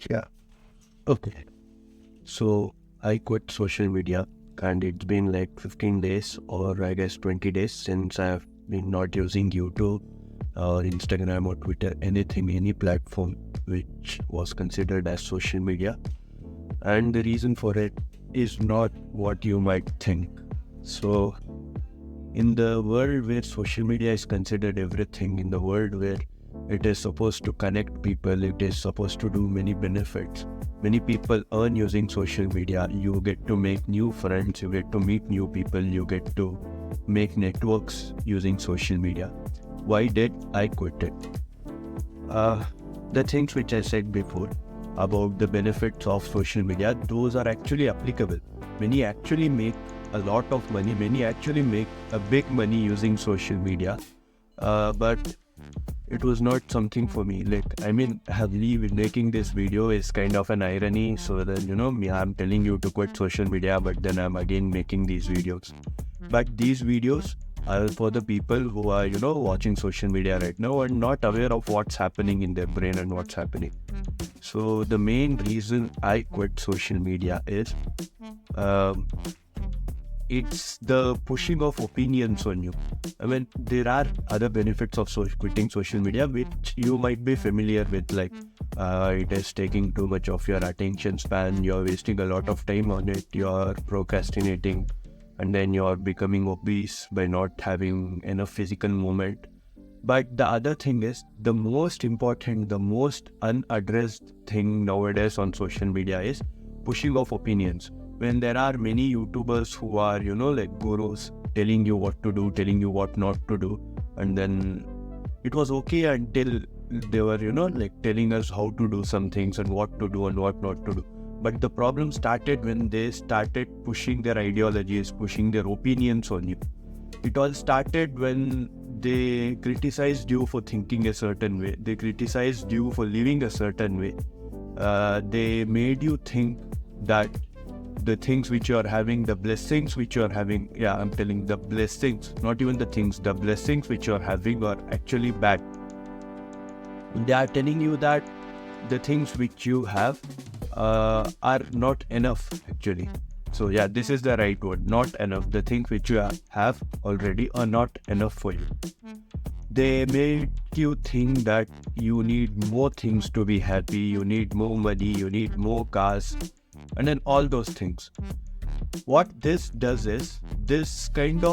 Yeah. Okay. So I quit social media and it's been like 15 days or I guess 20 days since I've been not using YouTube or Instagram or Twitter, anything, any platform which was considered as social media. And the reason for it is not what you might think. So in the world where social media is considered everything, in the world where it is supposed to connect people, it is supposed to do many benefits. Many people earn using social media. You get to make new friends, you get to meet new people, you get to make networks using social media. Why did I quit it? Uh, the things which I said before about the benefits of social media, those are actually applicable. Many actually make a lot of money, many actually make a big money using social media. But it was not something for me. Like, I mean, heavily making this video is kind of an irony. So then, me, I'm telling you to quit social media, but then I'm again making these videos. But these videos are for the people who are, watching social media right now and not aware of what's happening in their brain and what's happening. So the main reason I quit social media is um, it's the pushing of opinions on you. I mean, there are other benefits of quitting social media which you might be familiar with, like it is taking too much of your attention span, you're wasting a lot of time on it, you're procrastinating, and then you're becoming obese by not having enough physical movement. But the other thing is, the most important, the most unaddressed thing nowadays on social media is pushing of opinions. When there are many YouTubers who are, like gurus, telling you what to do, telling you what not to do. And then it was okay until they were, like telling us how to do some things and what to do and what not to do. But the problem started when they started pushing their ideologies, pushing their opinions on you. It all started when they criticized you for thinking a certain way. They criticized you for living a certain way. They made you think that the things which you are having, the blessings which you are having, I'm telling the blessings, not even the things, the blessings which you are having are actually bad. They are telling you that the things which you have are not enough actually. So this is the right word, not enough. The things which you have already are not enough for you. They make you think that you need more things to be happy, you need more money, you need more cars, and then all those things. What this does is, this kinds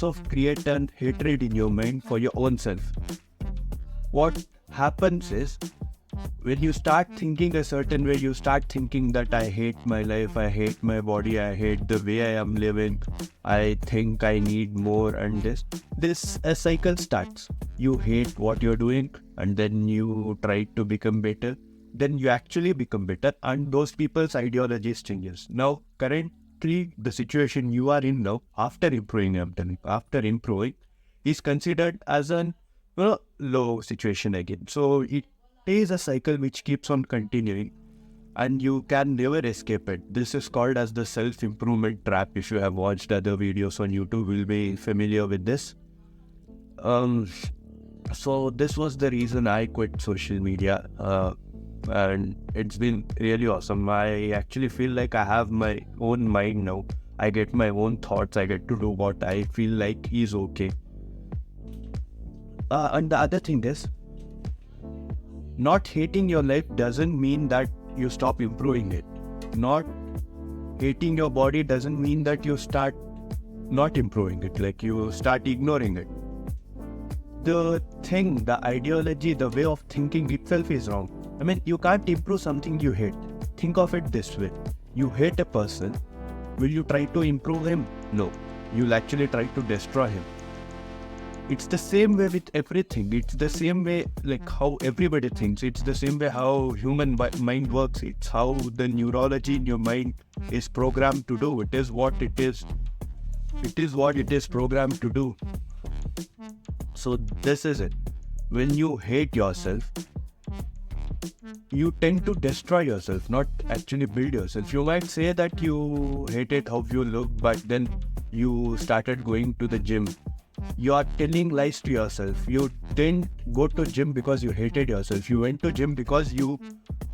of create an hatred in your mind for your own self. What happens is, when you start thinking a certain way, you start thinking that I hate my life, I hate my body, I hate the way I am living, I think I need more, and this a cycle starts. You hate what you're doing and then you try to become better, then you actually become better, and those people's ideologies changes. Now currently the situation you are in now, after improving, I'm telling you, after improving, is considered as an low situation again. So it is a cycle which keeps on continuing and you can never escape it. This is called as the self-improvement trap. If you have watched other videos on YouTube, will be familiar with this. So this was the reason I quit social media, and it's been really awesome. I actually feel like I have my own mind now. I get my own thoughts, I get to do what I feel like is okay. And the other thing is, not hating your life doesn't mean that you stop improving it. Not hating your body doesn't mean that you start not improving it, like you start ignoring it. The thing, the ideology, the way of thinking itself is wrong. I mean, you can't improve something you hate. Think of it this way. You hate a person. Will you try to improve him? No. You'll actually try to destroy him. It's the same way with everything. It's the same way like how everybody thinks. It's the same way how human mind works. It's how the neurology in your mind is programmed to do. It is what it is. It is what it is programmed to do. So this is it. When you hate yourself, you tend to destroy yourself, not actually build yourself. You might say that you hated how you look, but then you started going to the gym. You are telling lies to yourself. You didn't go to gym because you hated yourself. You went to gym because you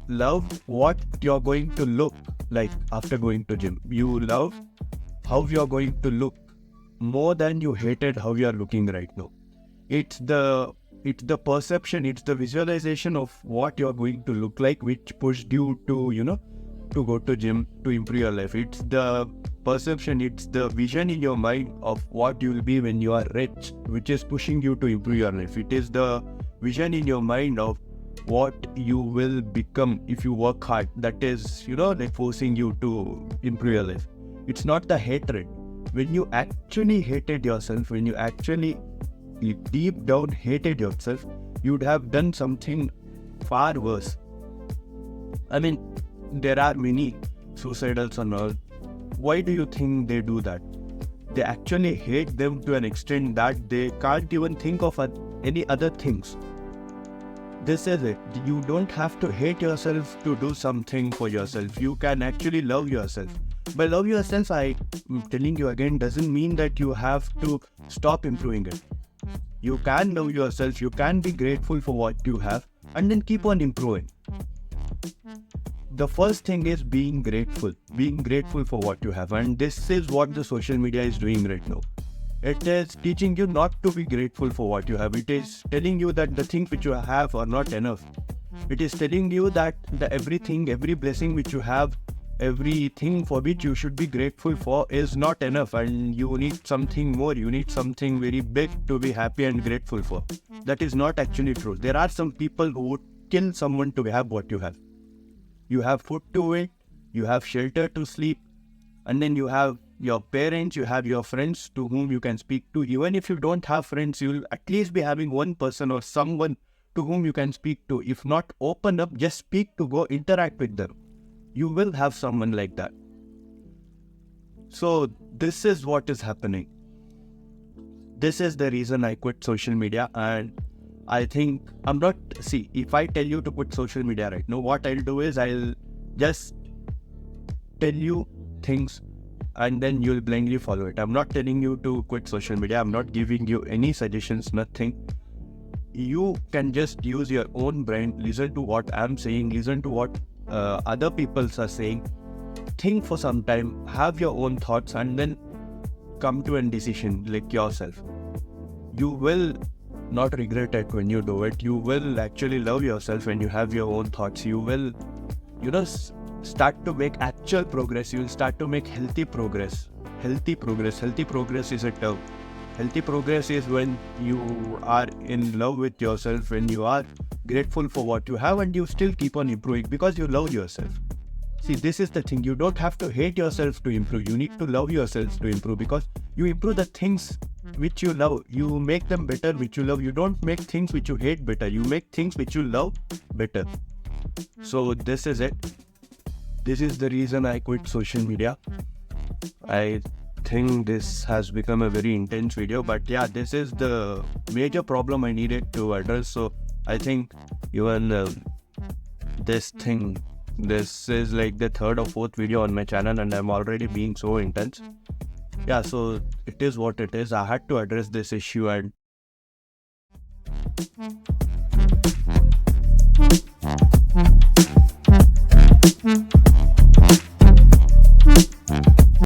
love what you're going to look like after going to gym. You love how you're going to look more than you hated how you're looking right now. It's the perception, it's the visualization of what you're going to look like which pushed you to, to go to gym to improve your life. It's the perception, it's the vision in your mind of what you will be when you are rich, which is pushing you to improve your life. It is the vision in your mind of what you will become if you work hard, that is, like forcing you to improve your life. It's not the hatred. When you actually hated yourself, when you actually deep down hated yourself, you'd have done something far worse. I mean, there are many suicidals and all. Why do you think they do that? They actually hate them to an extent that they can't even think of any other things. This is it. You don't have to hate yourself to do something for yourself. You can actually love yourself. By love yourself, I'm telling you again, doesn't mean that you have to stop improving it. You can love yourself, you can be grateful for what you have, and then keep on improving. The first thing is being grateful for what you have, and this is what the social media is doing right now. It is teaching you not to be grateful for what you have. It is telling you that the things which you have are not enough. It is telling you that everything, every blessing which you have, everything for which you should be grateful for is not enough, and you need something more. You need something very big to be happy and grateful for. That is not actually true. There are some people who would kill someone to have what you have. You have food to eat, you have shelter to sleep, and then you have your parents, you have your friends to whom you can speak to. Even if you don't have friends, you'll at least be having one person or someone to whom you can speak to. If not open up, just speak to, go interact with them. You will have someone like that. So this is what is happening. This is the reason I quit social media, and I think if I tell you to quit social media right now, what I'll do is I'll just tell you things and then you'll blindly follow it. I'm not telling you to quit social media. I'm not giving you any suggestions, nothing. You can just use your own brain, listen to what I'm saying, listen to what other people are saying, think for some time, have your own thoughts, and then come to a decision like yourself. You will not regret it when you do it. You will actually love yourself when you have your own thoughts. You will, start to make actual progress. You will start to make healthy progress. Healthy progress is a term. Healthy progress is when you are in love with yourself, when you are grateful for what you have, and you still keep on improving because you love yourself. See, this is the thing. You don't have to hate yourself to improve. You need to love yourself to improve, because you improve the things which you love. You make them better which you love. You don't make things which you hate better. You make things which you love better. So this is it. This is the reason I quit social media. I think this has become a very intense video, but yeah, this is the major problem I needed to address. So I think even this is like the third or fourth video on my channel, and I'm already being so intense. Yeah, so it is what it is. I had to address this issue, and